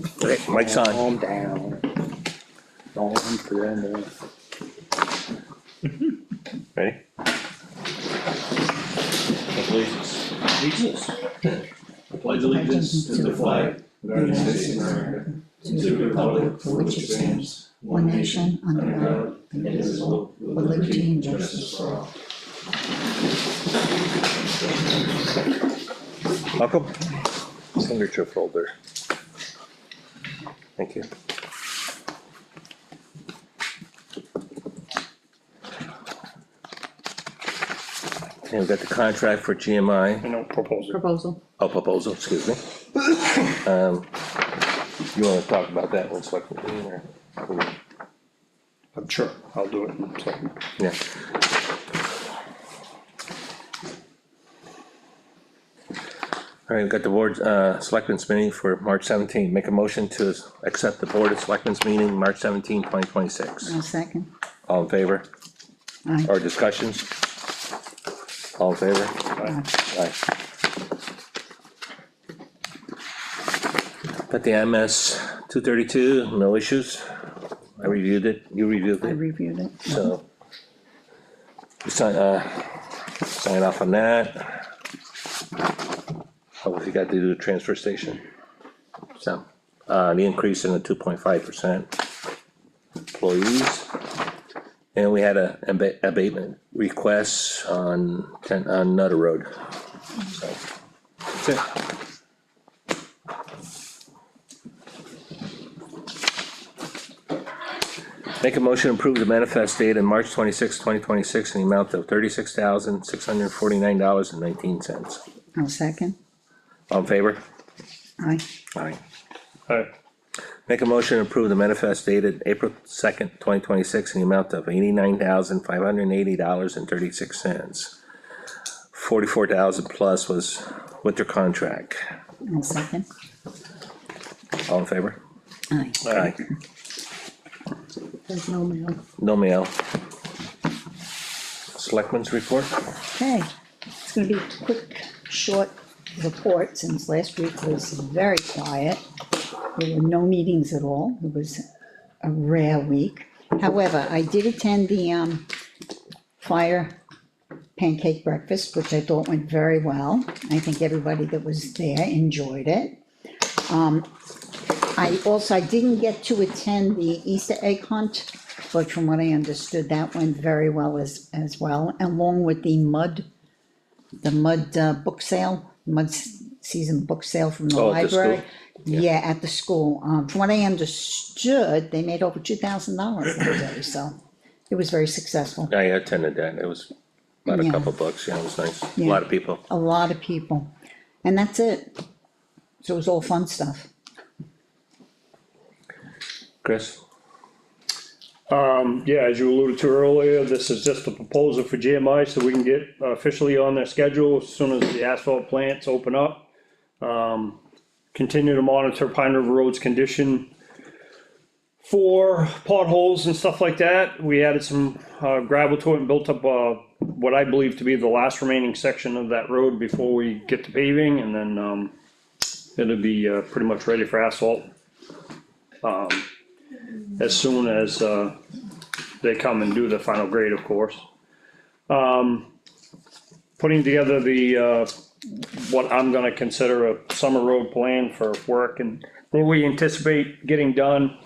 Okay, mic's on. Calm down. Don't feel Ready? Allegiance. Pledge allegiance to the flag of the United States of America, to the republic for which it stands, one nation, under God, indivisible, with liberty and justice for all. Welcome. Signature folder. Thank you. And we've got the contract for GMI. No proposal. Proposal. Oh, proposal, excuse me. You wanna talk about that one, Selectmen, or? I'm sure, I'll do it in a second. Yeah. All right, we've got the board, Selectmen's meeting for March 17th. Make a motion to accept the Board of Selectmen's meeting, March 17, 2026. No second. All in favor? Aye. Or discussions? All in favor? Aye. Aye. Got the MS 232, no issues. I reviewed it, you reviewed I it, reviewed it. so. We sign off on that. Oh, we got to do the transfer station. So, the increase in the 2.5% employees. And we had a abatement request on Nutter Road. So, that's it. Make a motion to approve the manifest date in March 26, 2026 in the amount of $36,649.19. No second. All in favor? Aye. Aye. Alright, Make a motion to approve the manifest dated April 2nd, 2026 in the amount of $89,580.36. 44,000 plus was with their contract. No second. All in favor? Aye. Aye. There's no mail. No mail. Selectmen's report? Okay, it's gonna be a quick, short report since last week was very quiet. There were no meetings at all. It was a rare week. However, I did attend the fire pancake breakfast, which I thought went very well. I think everybody that was there enjoyed it. I didn't get to attend the Easter egg hunt, but from what I understood, that went very well as well, along with the mud book sale, season book sale from the Oh, at the school? library. Yeah, at the school. From what I understood, they made over $2,000 that day, so it was very successful. I attended that. It was about a Yeah. couple bucks. Yeah, it was nice. A Yeah. lot of people. A lot of people, and that's it. So it was all fun stuff. Chris? yeah, as you alluded to earlier, this is just a proposal for GMI, so we can get officially on their schedule as soon as the asphalt plants open up. Continue to monitor Pine River Road's condition for potholes and stuff like that. We added some gravel to it and built up what I believe to be the last remaining section of that road before we get to paving, and then it'll be pretty much ready for asphalt as soon as they come and do the final grade, of course. Putting together the what I'm gonna consider a summer road plan for work and what we anticipate getting done.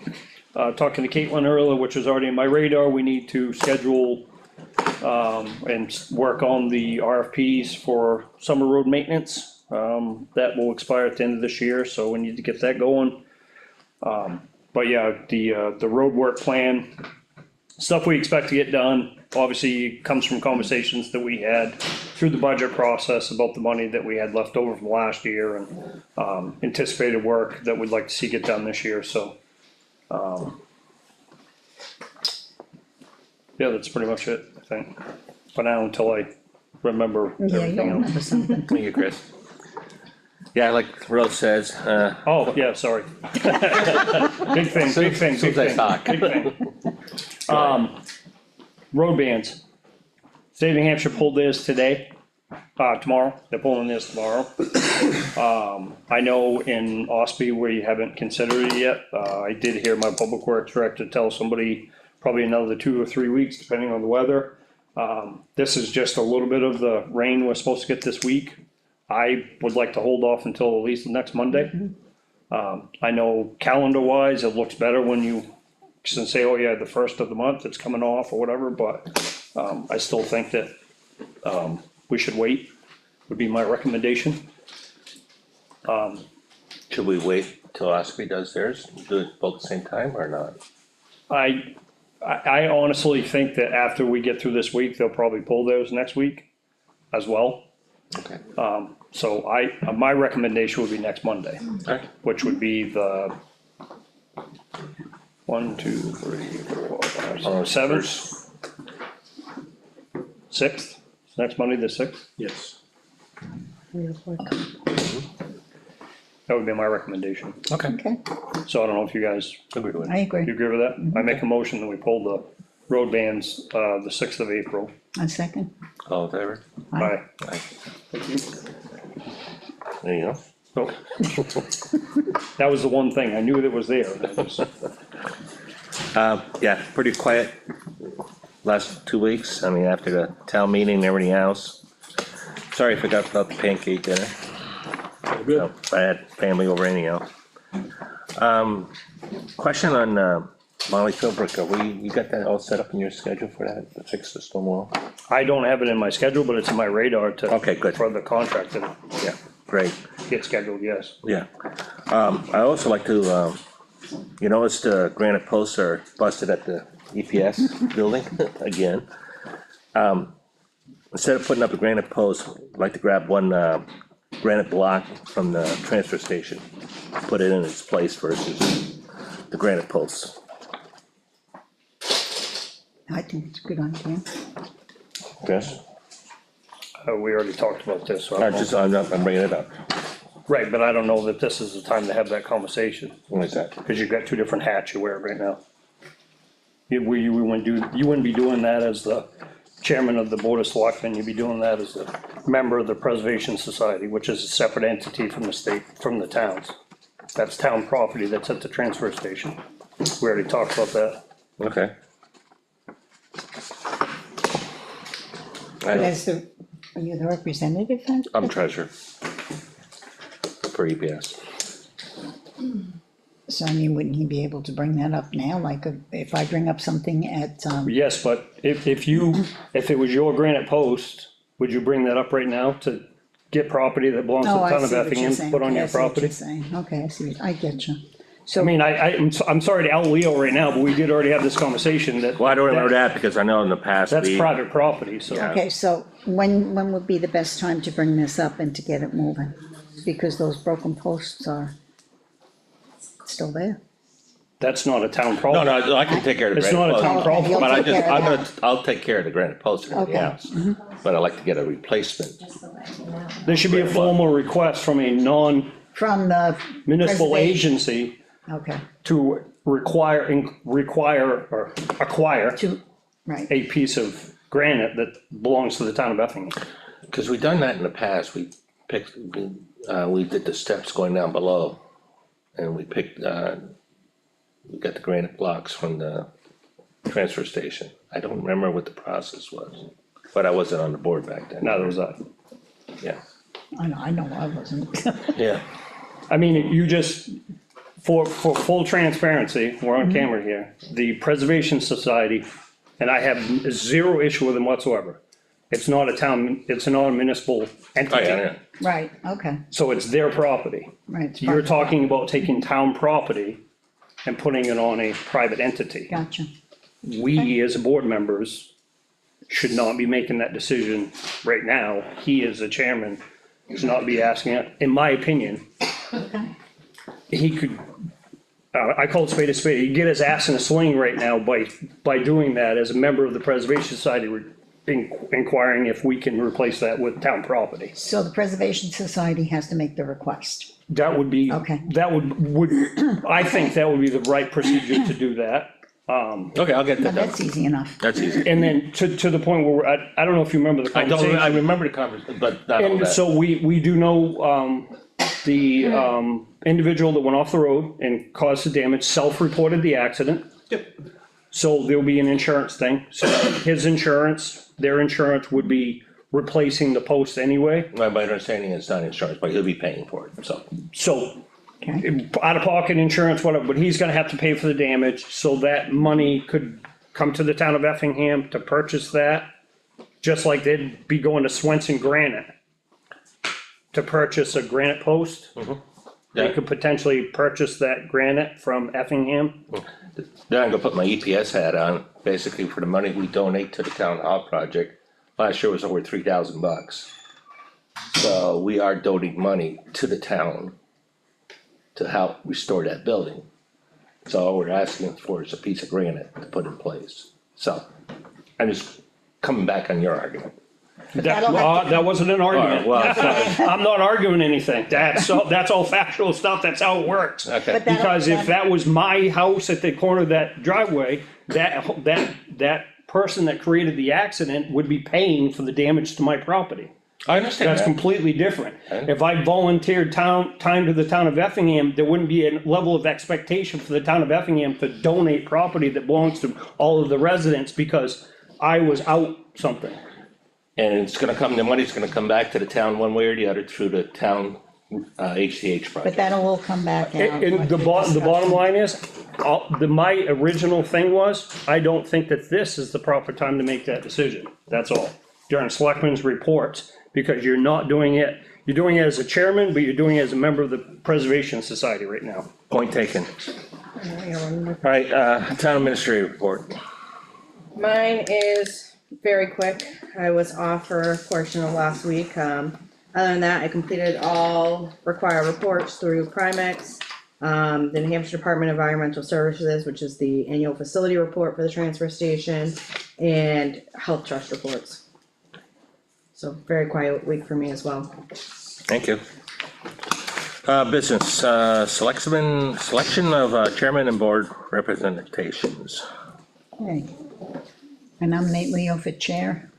Talking to Caitlin earlier, which was already in my radar, we need to schedule and work on the RFPs for summer road maintenance. That will expire at the end of this year, so we need to get that going. But yeah, the road work plan, stuff we expect to get done, obviously comes from conversations that we had through the budget process about the money that we had left over from last year and anticipated work that we'd like to see get done this year, so. Yeah, that's pretty much it, I think, for now, until I remember Yeah, you'll everything else. remember something. Thank you, Chris. Yeah, like Rose says, Oh, yeah, sorry. Big thing, big thing, Soon big as I thing, talk. big thing. Road bans. State of New Hampshire pulled theirs today. Tomorrow, they're pulling this tomorrow. I know in Ospey where you haven't considered it yet, I did hear my public works director tell somebody probably another 2 or 3 weeks, depending on the weather. This is just a little bit of the rain we're supposed to get this week. I would like to hold off until at least next Monday. I know calendar wise, it looks better when you can say, oh yeah, the first of the month, it's coming off or whatever, but, I still think that, we should wait, would be my recommendation. Should we wait till Osprey does theirs, do it both at the same time or not? I honestly think that after we get through this week, they'll probably pull theirs next week as well. Okay. So my recommendation would be next Monday, Okay. which would be the 1, 2, 3, 4, 5, 6, 7th, 6th, next Monday, the 6th. Yes. That would be my recommendation. Okay. Okay, So I don't know if you guys, Agree with I it. agree. you agree with that? I make a motion that we pull the road bans, the 6th of April. A second. All in favor? Aye. Aye. There you go. Oh. That was the one thing, I knew that was there. and I just- Yeah, pretty quiet last 2 weeks. I mean, after the town meeting and everything else. Sorry, I forgot about the pancake dinner. So, I had family over anyhow. Question on, Molly Philbrook, you got that all set up in your schedule for that, to fix the stone wall? I don't have it in my schedule, but it's in my radar to. Okay, good. For the contract to Yeah, great, get scheduled, yes. yeah. I also like to, you notice the granite posts are busted at the EPS building again. Instead of putting up a granite post, I'd like to grab one, granite block from the transfer station, put it in its place versus the granite posts. I think it's a good idea. Yes, We already talked about this, so I don't know. I'm bringing it up. Right, but I don't know that this is the time to have that conversation, What is that? because you've got two different hats you wear right now. You wouldn't be doing that as the chairman of the board of selectmen, you'd be doing that as a member of the Preservation Society, which is a separate entity from the state, from the towns. That's town property, that's at the transfer station. We already talked about that. Okay. But are you the representative then? I'm treasurer. For EPS. So I mean, wouldn't he be able to bring that up now, like if I bring up something at, Yes, but if it was your granite post, would you bring that up right now to get property that belongs to the oh, I town of see what you're Effingham, saying. put on Okay, your I see what property? you're saying. Okay, I see, I get you. I So, mean, I'm sorry to out Leo right now, but we did already have this conversation that. Well, I don't remember that because I know in the past. That's we- private property, so. Yeah. okay, so when would be the best time to bring this up and to get it moving? Because those broken posts are still there. That's not a town No, problem. no, I can take care of the It's granite not a town post. problem. You'll But I take just, care of that. I'll take care of the granite post and everything Okay. else. But I'd like to get a replacement. There should be a formal request from a non-municipal From the. preservation- agency Okay, to require or acquire to, right, a piece of granite that belongs to the town of Effingham. Cause we've done that in the past. We picked, we did the steps going down below. And we picked, we got the granite blocks from the transfer station. I don't remember what the process was, but I wasn't on the board back then. Neither was I. Yeah, I know I wasn't. yeah, I mean, you just, for full transparency, we're on camera here, the Preservation Society, and I have zero issue with them whatsoever. It's not a town, it's not a municipal oh, yeah, yeah. entity, Right, okay, so it's their property. right. it's You're part- talking about taking town property and putting it on a private entity. Gotcha, We, as board members, should not be making that decision right now. He, as the chairman, should not be asking it, in my opinion. okay, He could, I call it spade a spade, he'd get his ass in a sling right now by doing that as a member of the Preservation Society, inquiring if we can replace that with town property. so the Preservation Society has to make the request. That would be, Okay. that would, I think that would be the right procedure to do that. Okay, I'll get Now, that done. that's easy enough. That's easy. And then to the point where, I don't know if you remember the I conversation. remember the conversation, but not all And that. so we do know, the, individual that went off the road and caused the damage, self-reported the accident. Yep. So there'll be an insurance thing, so his insurance, their insurance would be replacing the post anyway, My understanding is not insurance, but he'll be paying for it, so. so. Okay, Out-of-pocket insurance, whatever, but he's gonna have to pay for the damage, so that money could come to the town of Effingham to purchase that. Just like they'd be going to Swenson Granite to purchase a granite post. They Yeah. could potentially purchase that granite from Effingham. Then I'm gonna put my EPS hat on, basically for the money we donate to the town hall project. Last year was over $3,000. So we are donating money to the town to help restore that building. So all we're asking for is a piece of granite to put in place. So I'm just coming back on your argument. that'll have to- That wasn't an argument. Well, sorry. I'm not arguing anything. That's all factual stuff. That's how it works. Okay. But that- Because if that was my house at the corner of that driveway, that person that created the accident would be paying for the damage to my property. I understand That's that. completely different. Okay. If I volunteered time to the town of Effingham, there wouldn't be a level of expectation for the town of Effingham to donate property that belongs to all of the residents because I was out something. And it's gonna come, the money's gonna come back to the town one way or the other through the town, HCH But project. that'll all come back out. And like the we bottom discussed. line is, my original thing was, I don't think that this is the proper time to make that decision, that's all. During selectmen's reports, because you're not doing it, you're doing it as a chairman, but you're doing it as a member of the Preservation Society right now. Point taken. Alright, town administrator report. Mine is very quick. I was off for a portion of last week. Other than that, I completed all required reports through Primex. The New Hampshire Department of Environmental Services, which is the annual facility report for the transfer station, and health trust reports. So very quiet week for me as well. Thank you. Business, selection of chairman and board representations. Okay. I nominate Leo for chair.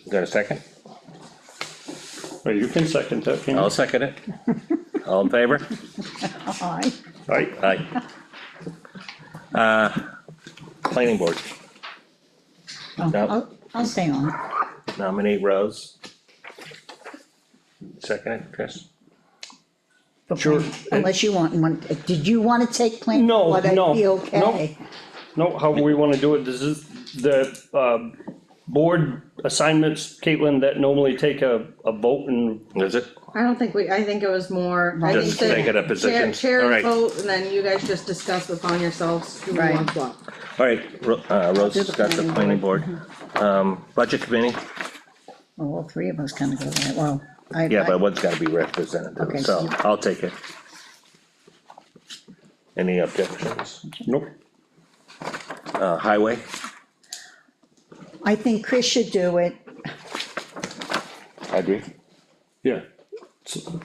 Got a second? Well, you can second that, can you? I'll second it. All in favor? Aye. Right, Aye. Planning board, Oh, No. I'll stay on. nominate Rose. Second it, Chris? for Sure. plan- Unless you want, did you wanna take plan? No, Would I no, be okay? no, however we wanna do it, this is the, board assignments, Caitlin, that normally take a vote and Is it? I don't think I think it was more. I Just think the take it up positions? Chair Alright. vote, and then you guys just discuss upon yourselves who Right. wants what. Alright, Rose do has the got the planning planning board. Budget committee, Well, all three of us kinda go there, well, yeah, but one's gotta be representative, Okay, so so- I'll take it. Any objections? nope. Highway, I think Chris should do it. I agree. Yeah. So,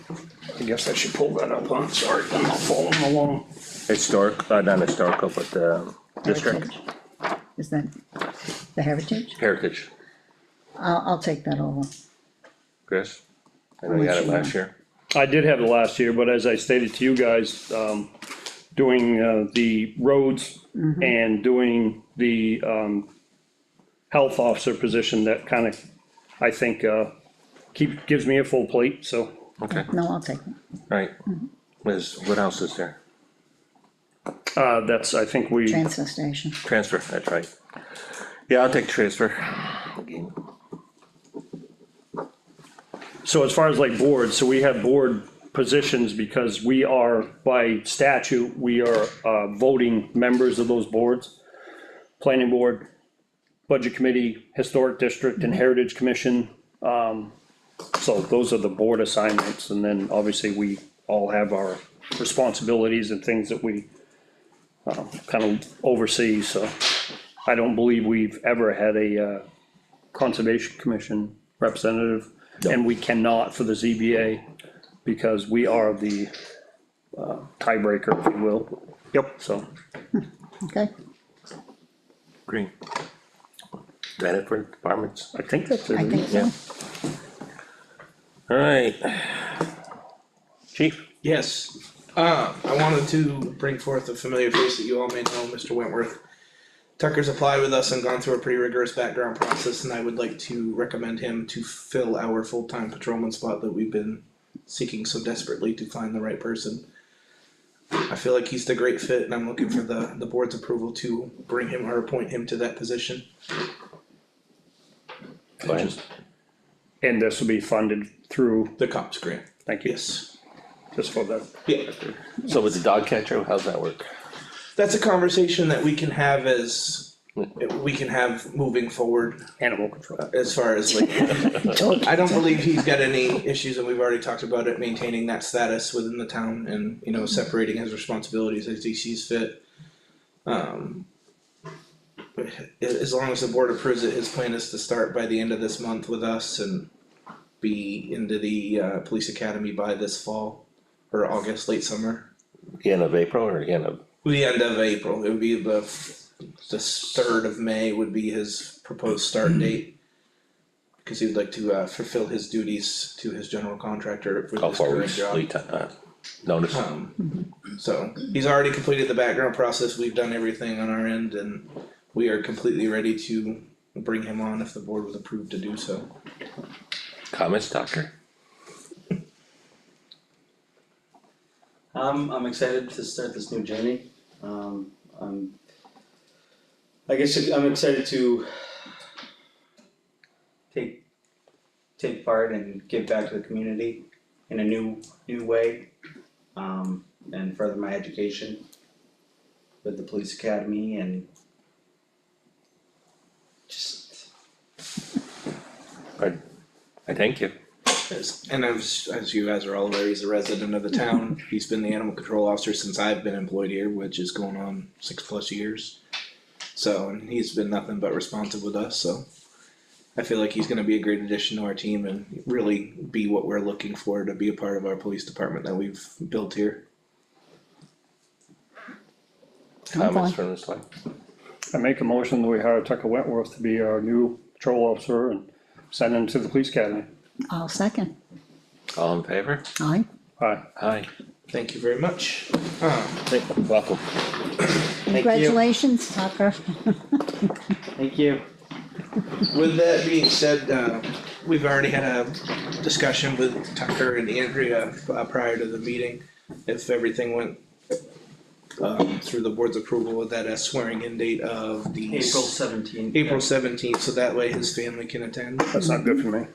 I guess I should pull that up, I'm sorry, I'm not following along. Historic, not historical, but, district, Heritage. Is that the heritage? heritage, I'll take that over. Chris? I know you had it last year. I did have it last year, but as I stated to you guys, doing, the roads and doing the, health officer position, that kinda, I think, gives me a full plate, so. Okay, No, I'll take it. alright. Liz, what else is there? That's, I think we, Transfer station. Transfer, that's right. Yeah, I'll take transfer. Again. so as far as like boards, so we have board positions because we are, by statute, we are, voting members of those boards. Planning board, budget committee, historic district and heritage commission. So those are the board assignments, and then obviously we all have our responsibilities and things that we kind of oversee, so. I don't believe we've ever had a, conservation commission representative, and we cannot for the ZBA, because we are the tiebreaker, if you will. Yep. So, Okay, Green. Is that it for departments? I think that's it. I think Yeah. so. Alright. Chief, Yes, I wanted to bring forth a familiar face that you all may know, Mr. Wentworth. Tucker's applied with us and gone through a pretty rigorous background process, and I would like to recommend him to fill our full-time patrolman spot that we've been seeking so desperately to find the right person. I feel like he's the great fit, and I'm looking for the board's approval to bring him or appoint him to that position. go ahead. And this will be funded through, The cops grant, thank you, yes. just for the, Yeah, So with the dog catcher, how's that work? that's a conversation that we can have moving forward. animal control. As far as like, I don't believe he's got any issues, and we've already talked about it, maintaining that status within the town and, you know, separating his responsibilities as he sees fit. As long as the board approves it, his plan is to start by the end of this month with us and be into the, police academy by this fall or August, late summer. End of April or end of, The end of April, it would be the 3rd of May would be his proposed start date. Cause he'd like to fulfill his duties to his general contractor for oh, this 4 current weeks job. lead time, notice? So he's already completed the background process, we've done everything on our end, and we are completely ready to bring him on if the board was approved to do so. Comments, Tucker? I'm excited to start this new journey. I guess I'm excited to take part and give back to the community in a new way, and further my education with the police academy and just I thank you. And as you guys are all aware, he's a resident of the town, he's been the animal control officer since I've been employed here, which is going on 6+ years. So, and he's been nothing but responsive with us, so I feel like he's gonna be a great addition to our team and really be what we're looking for to be a part of our police department that we've built here. Comments fine. from this one? I make a motion that we hire Tucker Wentworth to be our new patrol officer and send him to the police academy. I'll second. All in favor? Aye. Aye. Aye. Thank you very much. Welcome. Congratulations, Tucker. thank you. With that being said, we've already had a discussion with Tucker and Andrea prior to the meeting. If everything went through the board's approval with that swearing in date of the April 17th. April 17th, so that way his family can attend. That's not good for me.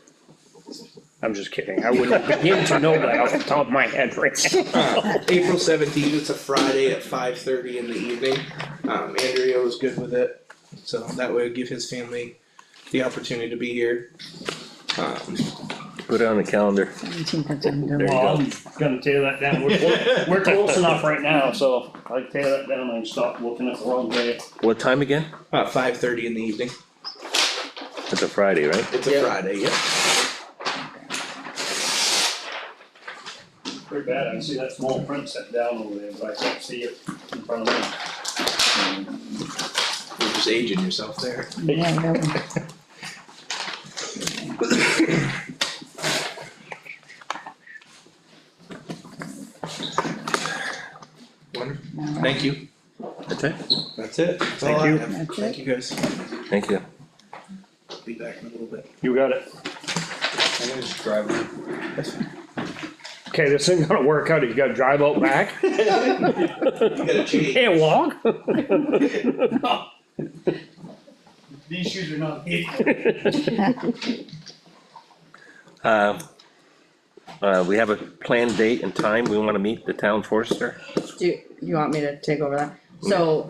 I'm just kidding, I wouldn't begin to know that off the top of my head right now. April 17th, it's a Friday at 5:30 in the evening. Andrea was good with it, so that would give his family the opportunity to be here. Put it on the calendar. 17th of September. There you Well, go. I'm gonna tear that down, we're close enough right now, so I tear that down and stop looking at the wrong day. What time again? 5:30 in the evening. It's a Friday, right? It's a Friday, yeah. Pretty bad, I can see that small print set down over there, but I can't see it in front of me. You're just aging yourself there. Yeah, really. Wonderful. Thank you. That's it. That's it. That's all Thank I you. have. That's Thank it. you guys. Thank you. Be back in a little bit. You got it. I'm gonna just drive it. That's fine. Okay, this ain't gonna work out, you gotta drive out back, You gotta change. can't walk. These shoes are not. We have a planned date and time, we wanna meet the town forester. Do you want me to take over that? So,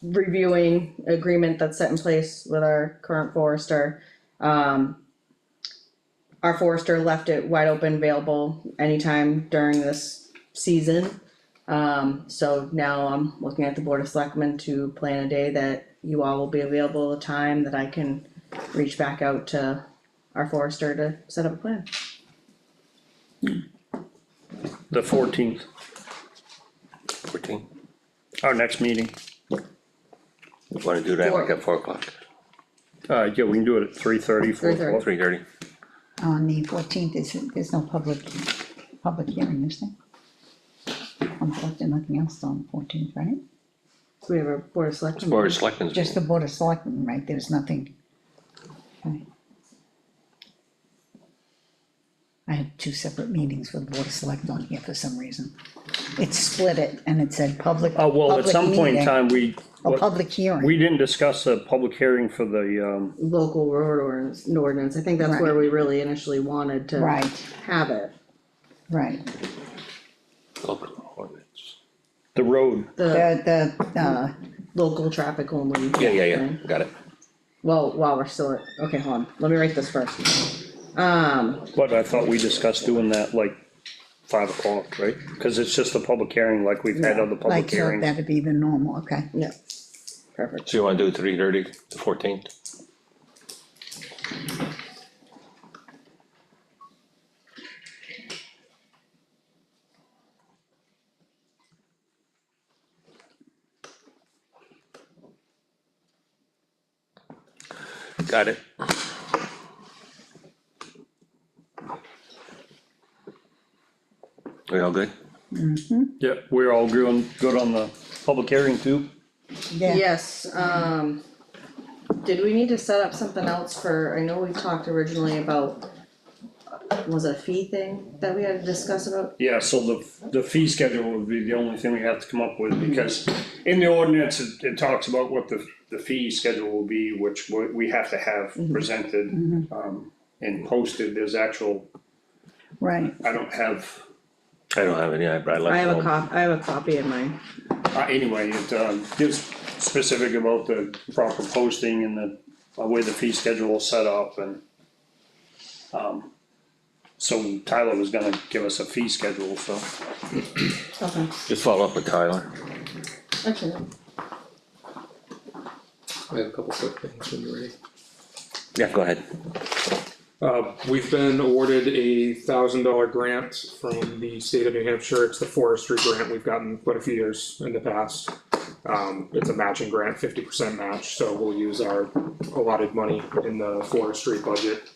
reviewing agreement that's set in place with our current forester. Our forester left it wide open, available anytime during this season. So now I'm looking at the Board of Selectmen to plan a day that you all will be available, a time that I can reach back out to our forester to set up a plan. The 14th, 14? our next meeting. Wanna do that like at 4 o'clock, Yeah, we can do it at 3:30, 4 3:30. o'clock. 3:30? On the 14th, there's no public hearing, is there? I'm collecting nothing else on the 14th, right? We have a board of selectmen. Board of Selectmen's Just the meeting. Board of Selectmen, right? There's nothing. Okay. I had two separate meetings for the Board of Select on here for some reason. It split it and it said public. Well, at public some point in meeting time, or public hearing. we didn't discuss a public hearing for the, Local road ordinance, I think that's where we really initially wanted to Right, have it. right. Local ordinance. the road. The local traffic only. Yeah, thing. got it. Well, while we're still at, okay, hold on, let me write this first. But I thought we discussed doing that like 5 o'clock, right? Cause it's just a public hearing like we've had other public Like, so hearings. that'd be the normal, okay. yeah, perfect. So you wanna do 3:30, the 14th? Got it. We all good? Yeah, we're all good on the public hearing too. Yeah, Yes, did we need to set up something else for, I know we talked originally about, was it a fee thing that we had to discuss about? Yeah, so the fee schedule would be the only thing we have to come up with, because in the ordinance, it talks about what the fee schedule will be, which we have to have presented, and posted. There's actual, right. I don't have, I don't have any, I left I have home. I have a copy in mine. anyway, it gives specific about the proper posting and the way the fee schedule is set up, and so Tyler was gonna give us a fee schedule, so. Okay. Just follow up with Tyler. Actually, I have a couple quick things when you're ready. Yeah, go ahead. We've been awarded a $1,000 grant from the state of New Hampshire. It's the forestry grant we've gotten quite a few years in the past. It's a matching grant, 50% match, so we'll use our allotted money in the forestry budget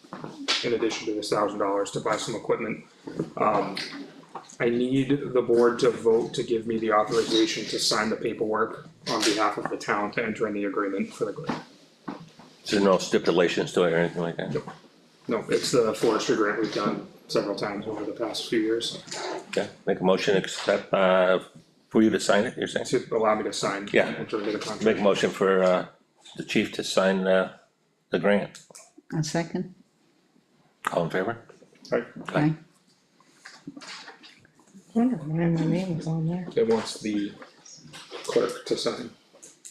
in addition to this $1,000 to buy some equipment. I need the board to vote to give me the authorization to sign the paperwork on behalf of the town to enter in the agreement for the grant. There's no stipulations to it or anything like that? Nope. No, it's the forestry grant we've done several times over the past few years. Okay, make a motion, accept, for you to sign it, you're saying? To allow me to sign. Yeah. Enter into the contract. Make a motion for, the chief to sign, the grant. A second, All in favor? okay. I wonder why my name was on there. It wants the clerk to sign.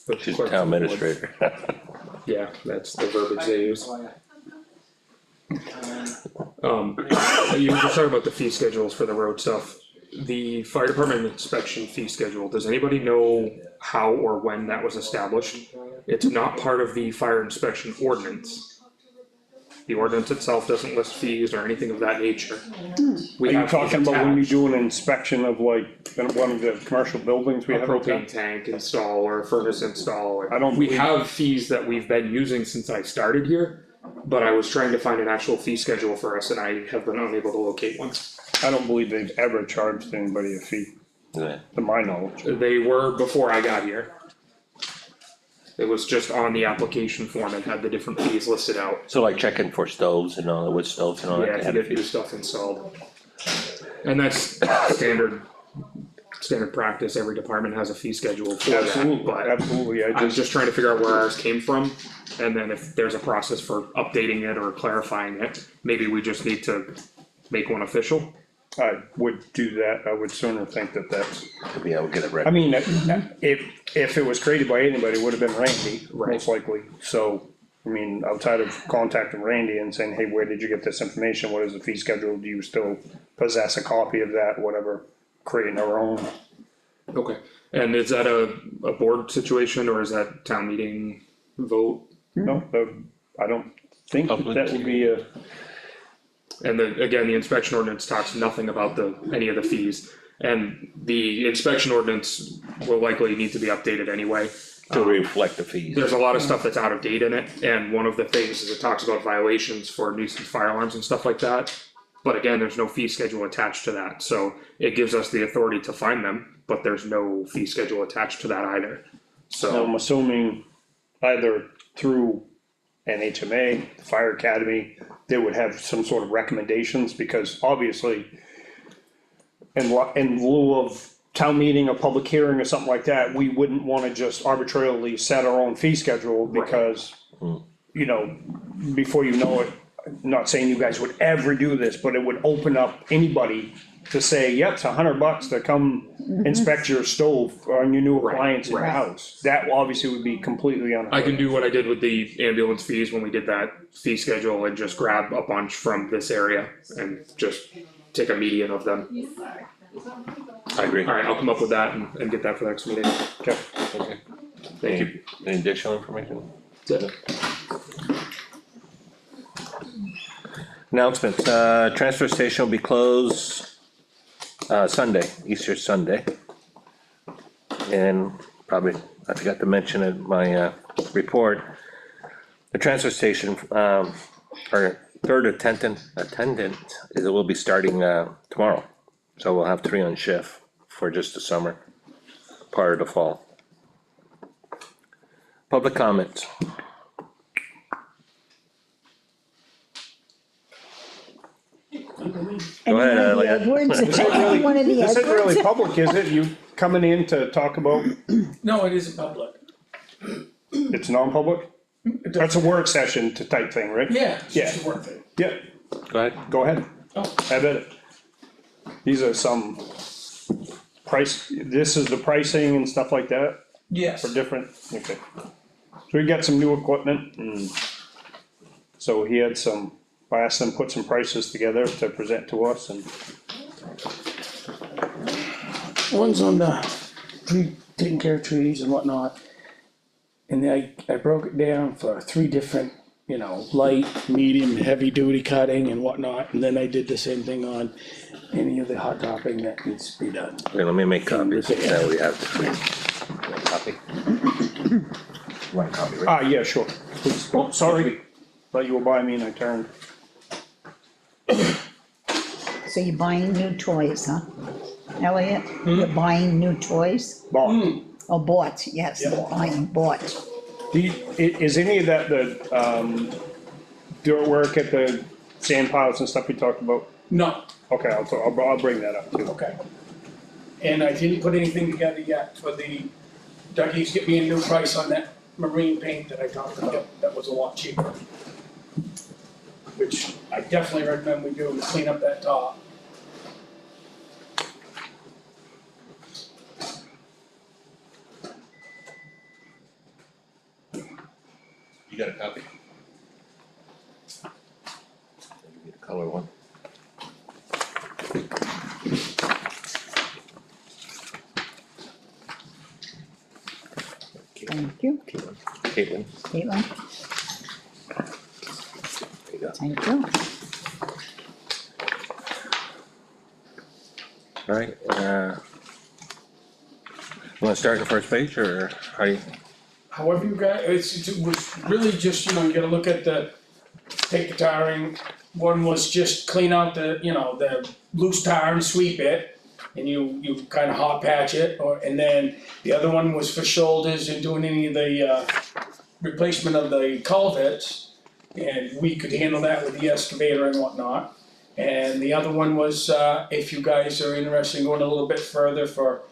The She's clerk town of the board. administrator. Yeah, that's the verbiage they use. You were just talking about the fee schedules for the road stuff. The fire department inspection fee schedule, does anybody know how or when that was established? It's not part of the fire inspection ordinance. The ordinance itself doesn't list fees or anything of that nature. We Are you have talking about when you attached do an inspection of like, one of the commercial buildings we a have out there? propane tank install or a furnace install? I don't We believe- have fees that we've been using since I started here, but I was trying to find an actual fee schedule for us and I have been unable to locate one. I don't believe they've ever charged anybody a fee, Yeah. to my knowledge. They were before I got here. It was just on the application form and had the different fees listed out. So like checking for stoves and all, the wood stoves and all that? Yeah, they to had a get new fee. stuff installed. And that's standard practice, every department has a fee schedule for that, Absolutely, but absolutely, I I'm just, just trying to figure out where ours came from. And then if there's a process for updating it or clarifying it, maybe we just need to make one official. I would do that, I would sooner think that that's, Maybe I will get it I ready. mean, if it was created by anybody, it would have been Randy, Right. most likely, so. I mean, outside of contacting Randy and saying, hey, where did you get this information, what is the fee schedule, do you still possess a copy of that, whatever, creating our own. Okay, and is that a board situation or is that town meeting vote? No, I don't think that would be And then, again, the inspection ordinance talks nothing about any of the fees. And the inspection ordinance will likely need to be updated anyway. To reflect the fees. There's a lot of stuff that's out of date in it, and one of the things is it talks about violations for nuisance fire alarms and stuff like that. But again, there's no fee schedule attached to that, so it gives us the authority to fine them, but there's no fee schedule attached to that either. So So, I'm assuming either through NHMA, the fire academy, they would have some sort of recommendations, because obviously in lieu of town meeting or public hearing or something like that, we wouldn't wanna just arbitrarily set our own fee schedule, because you know, before you know it, not saying you guys would ever do this, but it would open up anybody to say, yep, it's $100 to come inspect your stove on your new appliance in your right. house. That obviously would be completely I unheard can of. do what I did with the ambulance fees when we did that fee schedule and just grab a bunch from this area and just take a median of them. I agree. Alright, I'll come up with that and get that for the next meeting. Okay. Okay. Thank you. Any additional information? That's it. Announcements, transfer station will be closed, Sunday, Easter Sunday. And probably, I forgot to mention in my, report, the transfer station, our third attendant is, it will be starting, tomorrow. So we'll have 3 on shift for just the summer, part of the fall. Public comments. Go ahead, Elliot. Edwards, This isn't really- one of the This isn't really Edwards. public, is it? You coming in to talk about, No, it isn't public. it's non-public? That's a work session to type thing, right? Yeah, it's just Yeah. worth it. Yeah, Go ahead. go ahead. Oh. Have at it. These are some price, this is the pricing and stuff like that Yes. for different, okay. So we got some new equipment and so he had some, I asked him to put some prices together to present to us and One's on the taking care of trees and whatnot. And then I broke it down for 3 different, you know, light, medium, heavy duty cutting and whatnot. And then I did the same thing on any of the hot topping that needs to be done. Okay, let me make copies, that we have to. Copy? One copy, right? yeah, sure, please. Oh, sorry, thought you were by me and I turned. So you're buying new toys, huh? Elliot, you're buying new toys? Bob, Oh, bought, yes, bought. is any of that the, dirt work at the sand piles and stuff we talked about? No, Okay, I'll bring that up too. okay. And I didn't put anything together yet for Dougie's get me a new price on that marine paint that I talked about. That was a lot cheaper. Which I definitely recommend we do to clean up that top. You got a copy? Get a color one. Thank you, Caitlin, Caitlin, there you go. thank you. Alright, you wanna start the first page, or how you, However you guys, it was really just, you know, you gotta look at take the tiring. One was just clean out the loose tire and sweep it. And you kinda hot patch it, and then the other one was for shoulders and doing any of the, replacement of the culverts. And we could handle that with the excavator and whatnot. And the other one was, if you guys are interested in going a little bit further for,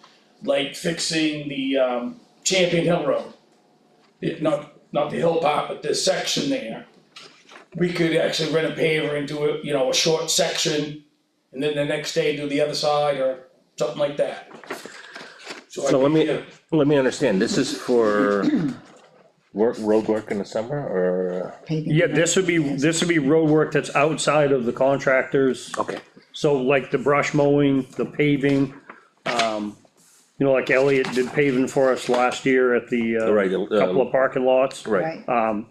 like, fixing the, Champion Hill Road. Not the hill part, but the section there. We could actually rent a paver and do a short section, and then the next day do the other side or something like that. so let me understand, this is for road work in the summer, or, Paving. Yeah, this would be road work that's outside of the contractors. okay, So like the brush mowing, the paving, like Elliot did paving for us last year at the, Right, couple of parking lots. right,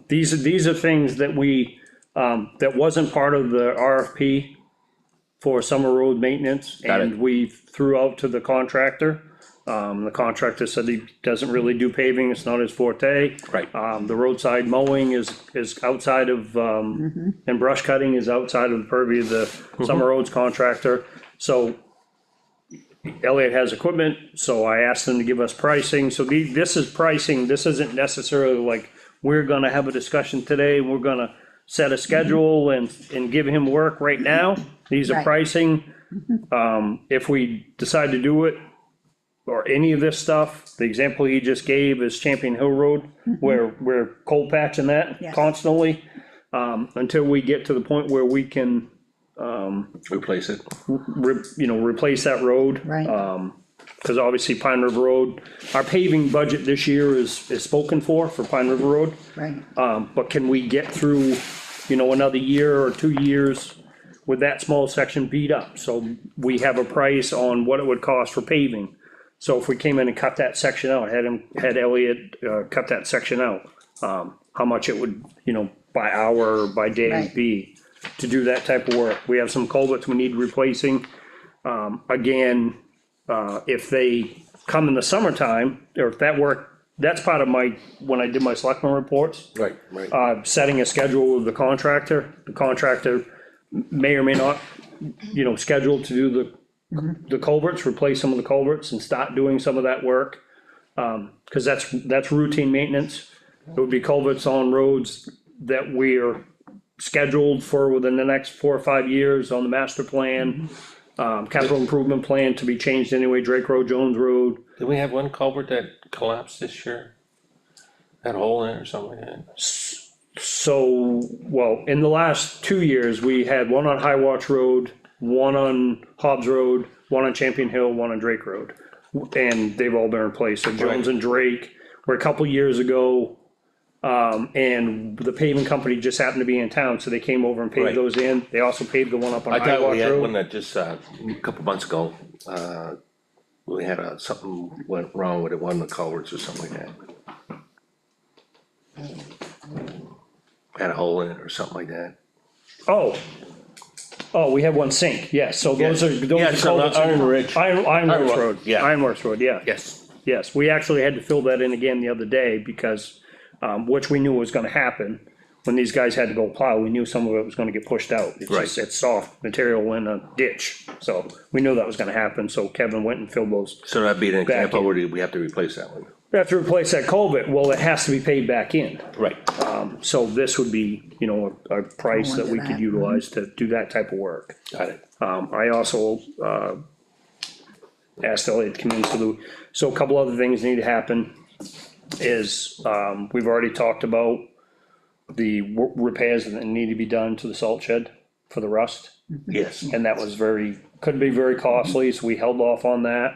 These are things that we that wasn't part of the RFP for summer road maintenance, Got it. and we threw out to the contractor. The contractor said he doesn't really do paving, it's not his forte. Right. The roadside mowing is outside of, and brush cutting is outside of the purview of the summer roads contractor. So Elliott has equipment, so I asked them to give us pricing, so this is pricing, this isn't necessarily like, we're gonna have a discussion today, we're gonna set a schedule and give him work right now. These are Right. pricing. If we decide to do it, or any of this stuff, the example he just gave is Champion Hill Road, where we're cold patching that Yeah. constantly, until we get to the point where we can, Replace it. replace that road. Right. Cause obviously Pine River Road, our paving budget this year is spoken for Pine River Road. Right, But can we get through, another year or 2 years with that small section beat up? So we have a price on what it would cost for paving. So if we came in and cut that section out, had Elliott, cut that section out, how much it would, by hour or by day Right. be to do that type of work. We have some culverts we need replacing. Again, if they come in the summertime, or if that work, that's part of when I did my selectmen reports. Right, right. Setting a schedule with the contractor may or may not, schedule to do the culverts, replace some of the culverts and start doing some of that work. Cause that's routine maintenance. It would be culverts on roads that we're scheduled for within the next 4 or 5 years on the master plan. Capital improvement plan to be changed anyway, Drake Road, Jones Road. Did we have one culvert that collapsed this year? Had a hole in it or something like that? So, well, in the last 2 years, we had one on High Watch Road, one on Hobbs Road, one on Champion Hill, one on Drake Road. And they've all been replaced, so Jones and Drake were a couple years ago. And the paving company just happened to be in town, so they came over and Right. paved those in. They also paved the one up on I High thought Watch we had one Road. that just, a couple months ago, we had something went wrong with it, one of the culverts or something like that. Had a hole in it or something like that. Oh, we have one sink, yes, so those Yeah. are, Yeah, those are so culverts. Iron Ridge. Ironworks Ironworks, Road, yeah. Ironworks Road, yeah. Yes. Yes, we actually had to fill that in again the other day because, which we knew was gonna happen. When these guys had to go plow, we knew some of it was gonna get pushed out. It's Right. just, it's soft material in a ditch, so we knew that was gonna happen, so Kevin went and filled those. So that'd be an example in. where we have to replace that one. We have to replace that culvert, well, it has to be paid back in. Right. So this would be, a price that we could that, utilize to do that type of work. Got it. I also, asked Elliot to come in, so a couple other things need to happen is, we've already talked about the repairs that need to be done to the salt shed for the rust. Yes. And that was could be very costly, so we held off on that.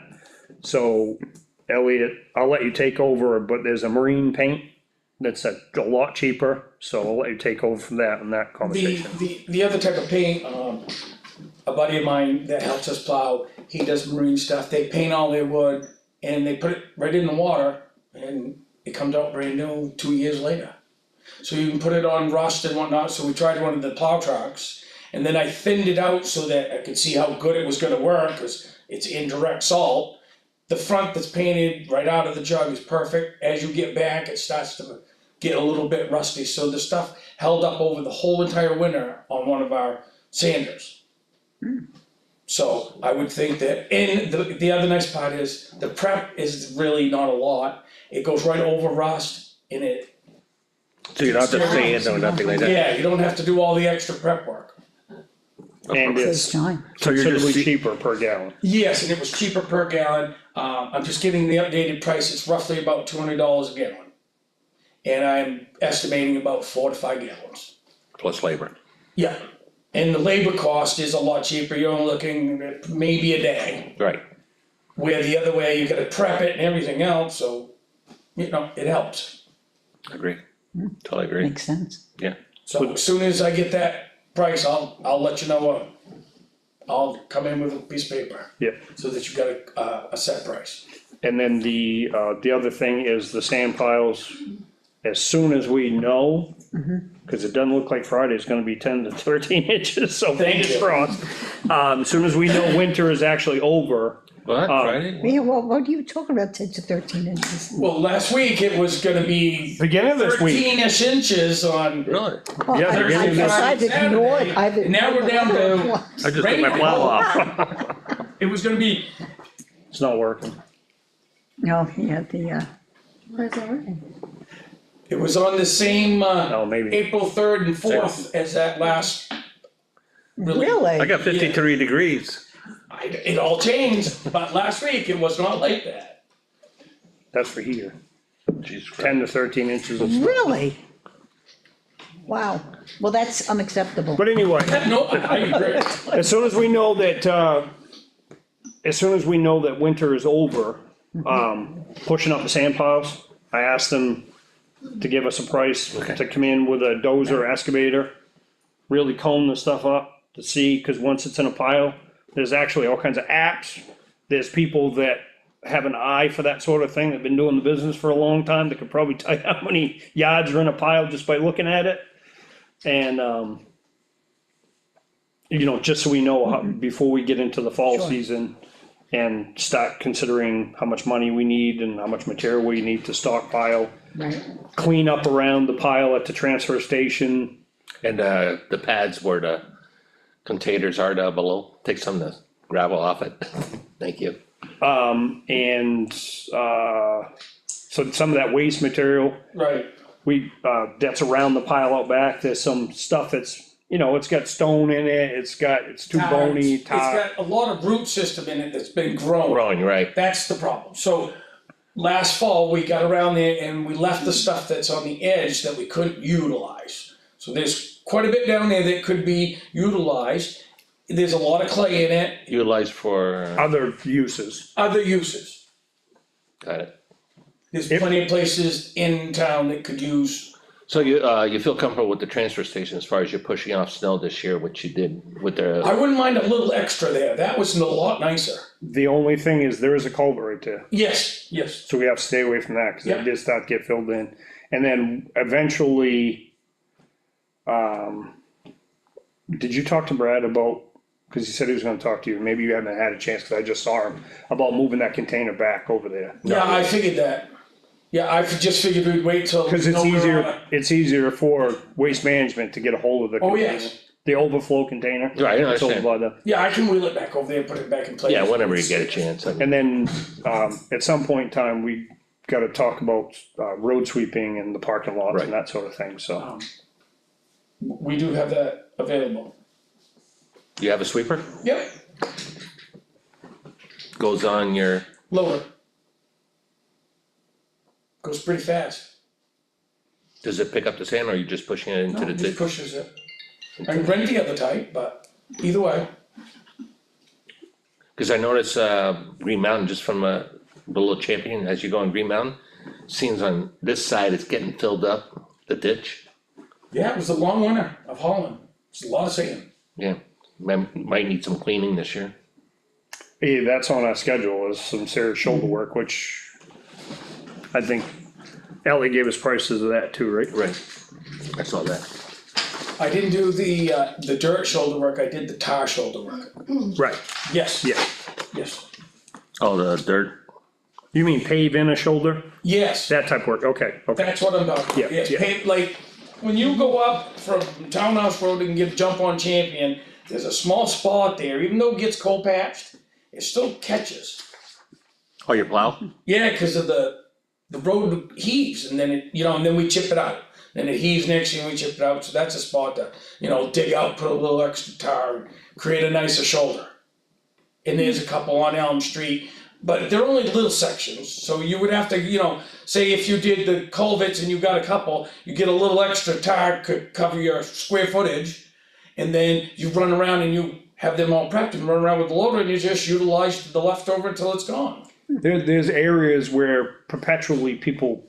So Elliot, I'll let you take over, but there's a marine paint that's a lot cheaper, so I'll let you take over from that in that conversation. The other type of paint, a buddy of mine that helps us plow, he does marine stuff, they paint all their wood and they put it right in the water and it comes out brand new 2 years later. So you can put it on rust and whatnot, so we tried one of the plow trucks. And then I thinned it out so that I could see how good it was gonna work, cause it's indirect salt. The front that's painted right out of the jug is perfect, as you get back, it starts to get a little bit rusty, so the stuff held up over the whole entire winter on one of our sanders. So I would think that, and the other nice part is, the prep is really not a lot, it goes right over rust and it, So you're not just saying or nothing like that? yeah, you don't have to do all the extra prep work. And saves it's time. So you're considerably just, cheaper per gallon. Yes, and it was cheaper per gallon, I'm just getting the updated price, it's roughly about $200 a gallon. And I'm estimating about 4 to 5 gallons. plus labor. Yeah, and the labor cost is a lot cheaper, you're only looking at maybe a day. Right. Where the other way, you gotta prep it and everything else, so, it helps. Agree. Totally agree. Makes sense. Yeah. So as soon as I get that price, I'll let you know, I'll come in with a piece of paper. Yep. So that you got a set price. And then the other thing is the sand piles, as soon as we know, cause it doesn't look like Friday's gonna be 10 to 13 inches, so Thank fingers you. crossed. As soon as we know winter is actually over, What, Friday? Yeah, well, what are you talking about, 10 to 13 inches? Well, last week it was gonna be beginning of this week. 13-ish inches on Really? Well, Yeah, I they're getting guess this- I've ignored, Saturday, I've and now we're ignored down the to- weather. I just took my Rain. plow off. it was gonna be, It's not working. No, yeah, the, Why is it working? it was on the same, Oh, maybe. April 3rd and 4th as that last. really? I got 53 degrees. It all changed, but last week it was not like that. That's for here, Jesus Christ. 10 to 13 inches of snow. Really? Wow, well, that's unacceptable. But anyway, No, I agree. as soon as we know that, winter is over, pushing up the sand piles, I asked them to give us a price to come in with a dozer excavator, really cone the stuff up to see, cause once it's in a pile, there's actually all kinds of apps. There's people that have an eye for that sort of thing, that've been doing the business for a long time, that could probably tell you how many yards are in a pile just by looking at it. And, just so we know how, before we get into the fall season and start considering how much money we need and how much material we need to stockpile, Right, clean up around the pile at the transfer station. And, the pads where the containers are down below, take some of the gravel off it. Thank you. And, so some of that waste material, Right, that's around the pile out back, there's some stuff that's, it's got stone in it, it's too bony, It's got a lot of root system in it that's been grown. Growing, right? That's the problem. So last fall, we got around there and we left the stuff that's on the edge that we couldn't utilize. So there's quite a bit down there that could be utilized. There's a lot of clay in it, Utilized for, other uses. other uses. got it. There's plenty of places in town that could use, So you feel comfortable with the transfer station as far as you're pushing off snow this year, which you did with the, I wouldn't mind a little extra there. That was a lot nicer. The only thing is, there is a culvert right there. Yes, So we have to stay away from that, cause Yeah. it did start to get filled in. And then eventually, did you talk to Brad about, cause he said he was gonna talk to you, maybe you haven't had a chance, cause I just saw him, about moving that container back over there. Yeah, I figured that. Yeah, I just figured we'd wait till. Cause it's we know we're on easier, it's easier for waste management to get a hold of the Oh, container. yes. The overflow container. Right, I It's over understand. by the- Yeah, I can wheel it back over there, put it back in place. yeah, whenever you get a chance. I mean, And then, at some point in time, we gotta talk about, road sweeping and the parking lots Right. and that sort of thing, so. We do have that available. You have a sweeper? Yep, Goes on your, lower. Goes pretty fast. does it pick up the sand or are you just pushing it into No, the it just ditch? pushes it. I can rent the other type, but either way, Cause I noticed, Green Mountain, just from, below Champion, as you go on Green Mountain, seems on this side, it's getting filled up, the ditch. yeah, it was a long winter of hauling. It's a lot of sand. Yeah, might need some cleaning this year. Yeah, that's on our schedule, is some serious shoulder work, which I think Ellie gave us prices of that too, right? Right. I saw that. I didn't do the dirt shoulder work, I did the tar shoulder work. Right, Yes. yeah. Yes. Oh, the dirt, You mean pave in a shoulder? Yes, That type of work, okay, okay. that's what I'm talking about. Yeah, Yes, yeah. like, when you go up from Townhouse Road and jump on Champion, there's a small spot there, even though it gets cold patched, it still catches. oh, your plow? Yeah, cause of the road heaves and then and then we chip it out. Then it heaves next year and we chip it out, so that's a spot to, dig out, put a little extra tar, and create a nicer shoulder. And there's a couple on Elm Street, but they're only little sections, so you would have to, say if you did the culverts and you got a couple, you get a little extra tar, could cover your square footage. And then you run around and you have them all prepped and run around with the loader and you just utilize the leftover until it's gone. There's areas where perpetually people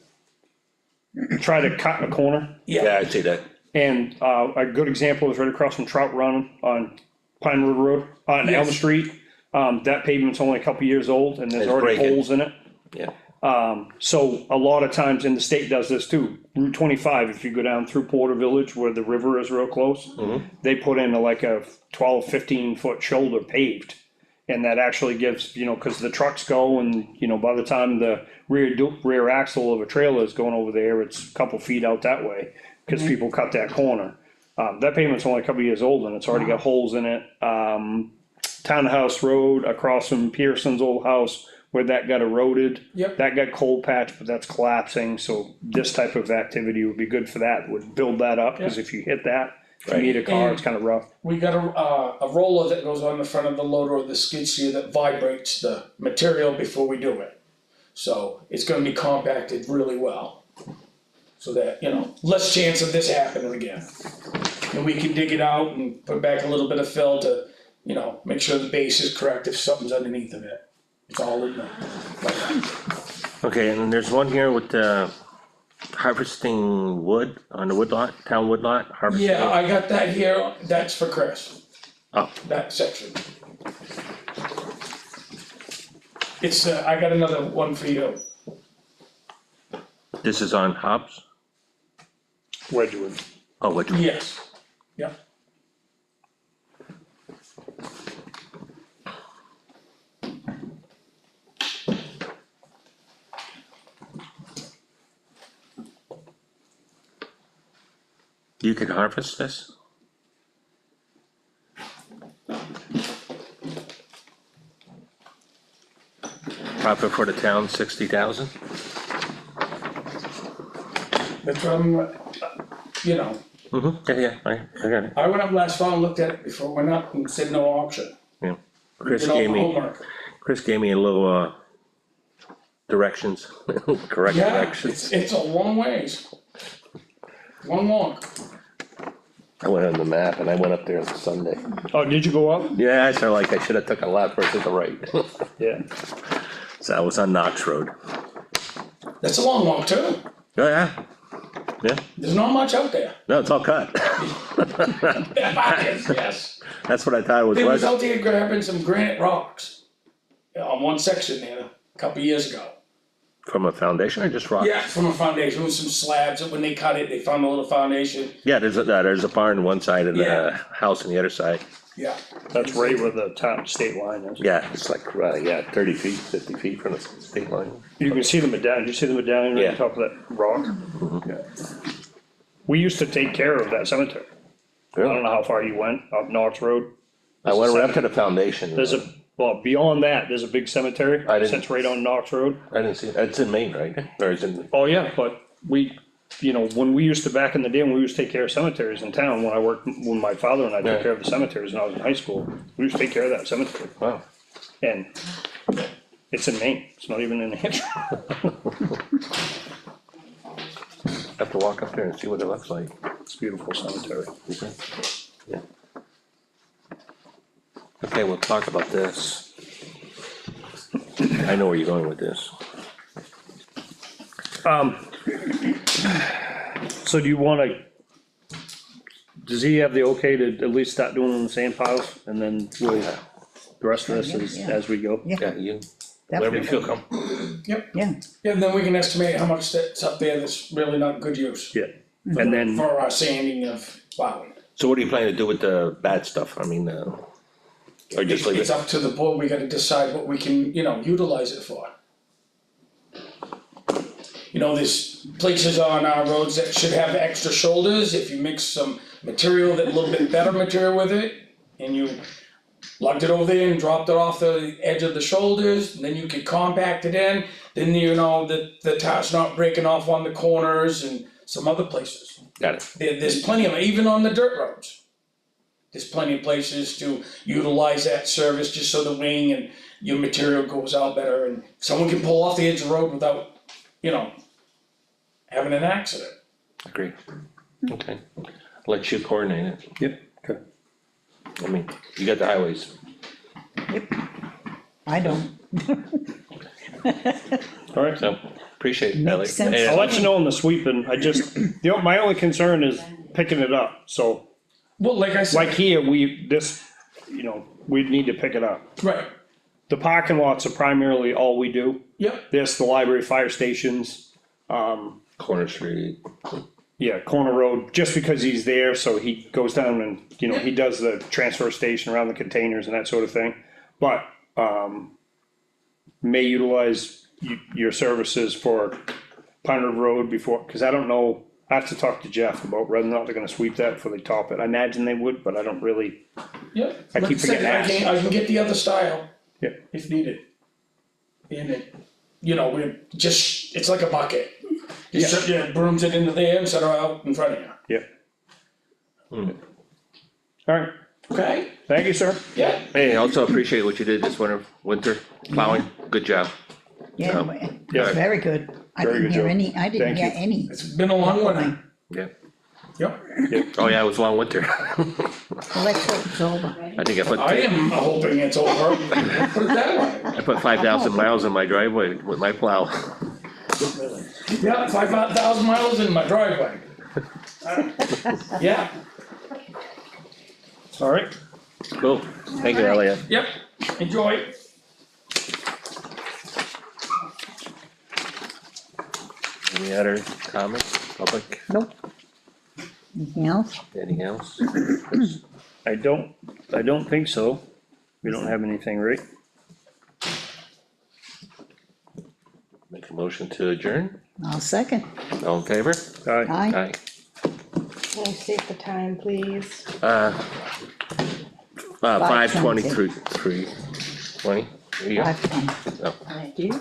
try to cut a corner. Yeah, I see that. And, a good example is right across from Trout Run on Pine River Road, on Elm Yes. Street. That pavement's only a couple years old and there's It's already breaking. holes in it. Yeah, So a lot of times, and the state does this too, Route 25, if you go down through Porter Village where the river is real close, they put in like a 12, 15-foot shoulder paved. And that actually gives, cause the trucks go and, by the time the rear axle of a trailer is going over there, it's a couple feet out that way. Cause people cut that corner. That pavement's only a couple years old and it's already got holes in it. Townhouse Road across from Pearson's old house, where that got eroded. Yep. That got cold patched, but that's collapsing, so this type of activity would be good for that, would build that up, cause if you hit that, if you need a car, it's kinda rough. We got a roller that goes on the front of the loader or the skid steer that vibrates the material before we do it. So it's gonna be compacted really well. So that, less chance of this happening again. And we can dig it out and put back a little bit of fill to, make sure the base is correct if something's underneath of it. It's all in there. Okay, and there's one here with, harvesting wood on the wood lot, town wood lot, harvesting. Yeah, I got that here, that's for Chris, Oh, that section. It's, I got another one for you. this is on Hobbs? Wedgewood. Oh, which, Yes, yeah. you could harvest this? Profit for the town, 60,000? That's what I'm, Yeah, I got it, I went up last fall and looked at it before, went up and said no auction. yeah. Chris Did all gave the me, homework. Chris gave me a little, directions, correct Yeah, directions. it's a long ways. Long walk. I went on the map and I went up there on Sunday. Oh, did you go up? Yeah, I felt like I should have took a left versus a right. Yeah. So I was on Knox Road. That's a long walk too. Oh, yeah. Yeah, There's not much out there. no, it's all cut. Yes. That's what I thought it was. They was out there grabbing some granite rocks on one section there a couple years ago. From a foundation or just rock? Yeah, from a foundation, with some slabs, that when they cut it, they found a little foundation. Yeah, there's a barn on one side and Yeah. a house on the other side. Yeah. That's right where the town state line is. Yeah, it's like, 30 feet, 50 feet from the state line. You can see the medallion, you see the medallion right Yeah. on top of that rock? Yeah. We used to take care of that cemetery. I don't know how far you went, up Knox Road. I went right up to the foundation. Well, beyond that, there's a big cemetery, I didn't- sits right on Knox Road. I didn't see it. It's in Maine, right? Or is it? Oh, yeah, but when we used to, back in the day, when we used to take care of cemeteries in town, when my father and I Yeah. took care of the cemeteries when I was in high school, we used to take care of that cemetery. Wow. And it's in Maine, it's not even in New Hampshire. Have to walk up there and see what it looks like. It's a beautiful cemetery. Yeah. Okay, we'll talk about this. I know where you're going with this. So do you wanna, does he have the okay to at least start doing the sand piles, and then we'll, the rest of this is Yeah. as we go? Yeah, you, whatever you feel comfortable. Yep. Yeah, Yeah, and then we can estimate how much that's up there that's really not good use. Yeah, and then, For our sanding of plowing. So what are you planning to do with the bad stuff? I mean, or just leave It's it? up to the board, we gotta decide what we can, utilize it for. There's places on our roads that should have extra shoulders, if you mix some material, that a little bit better material with it, and you lugged it over there and dropped it off the edge of the shoulders, and then you could compact it in, then the tar's not breaking off on the corners and some other places. Got it. There's plenty of, even on the dirt roads. There's plenty of places to utilize that service, just so the wing and your material goes out better, and someone can pull off the edge of the road without, having an accident. Agree. Okay. Let you coordinate it. yep, okay. I mean, you got the highways. I don't. Alright, So, appreciate it, Makes Ellie. sense. And- I'll let you know on the sweeping, my only concern is picking it up, so, Well, like I like said, here, we'd need to pick it up. right, The parking lots are primarily all we do, Yep, this, the library, fire stations, Corner Street, yeah, Corner Road, just because he's there, so he goes down and, you know, he does the transfer station around the containers and that sort of thing. But, may utilize your services for Pine Road before, cause I don't know, I have to talk to Jeff about whether or not they're gonna sweep that before they top it. I imagine they would, but I don't really, yep. I Like keep said, forgetting to I can get the other style. Yeah. If needed. And it, you know, it's like a bucket. You set your brooms it into there and set her out in front of you, alright, okay? thank you, sir. Yeah, hey, also appreciate what you did this winter plowing, good job. Yeah, Yeah. very good. I Very didn't good hear job. any, I didn't Thank hear you. any. it's been a long one, Yeah, yep. oh yeah, it was a long winter, Well, let's hope it's over. I think I am hoping it's over, put it that way. I put 5,000 miles in my driveway with my plow. Yeah, 5,000 miles in my driveway. Yeah, Alright, Cool, thank you, Elliot. yep, enjoy. Any other comments, public, Nope. Anything else? anything else? I don't think so. We don't have anything, right? Make a motion to adjourn, I'll second. all in favor? Alright, Aye. Aye. Can I state the time, please? 5:23, 20, there you go. 5:20. Oh. Thank you.